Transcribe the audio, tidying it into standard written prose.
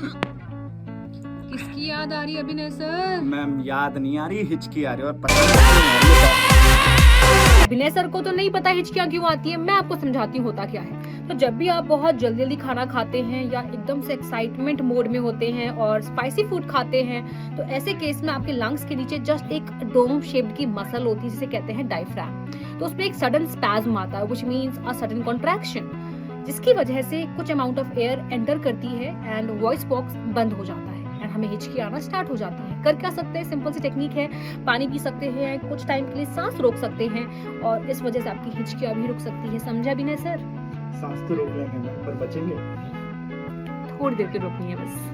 किसकी याद आ रही है अभिनय सर? मैम याद नहीं आ रही, हिचकी आ रही है और पता नहीं क्यों आ रही है। अभिनय सर को तो नहीं पता हिचकियाँ क्यों आती है, मैं आपको समझाती हूँ होता क्या है। तो जब भी आप बहुत जल्दी जल्दी खाना खाते हैं या एकदम से एक्साइटमेंट मोड में होते हैं और स्पाइसी फूड खाते हैं, तो ऐसे केस में आपके लंग्स के नीचे जस्ट एक डोम शेप्ड की मसल होती है जिसे कहते हैं डायफ्राम। तो उसमें एक सडन स्पैज्म आता है which means a sudden contraction, जिसकी वजह से कुछ अमाउंट ऑफ एयर एंटर करती है एंड वॉइस बॉक्स बंद हो जाता है एंड हमें हिचकी आना स्टार्ट हो जाती है। कर क्या सकते हैं, सिंपल सी टेक्निक है, पानी पी सकते हैं, कुछ टाइम के लिए सांस रोक सकते हैं और इस वजह से आपकी हिचकियां भी रुक सकती है। समझा अभिनय सर? सांस तो रोक लेंगे मैम, पर बचेंगे। थोड़ी देर के रोकनी है बस।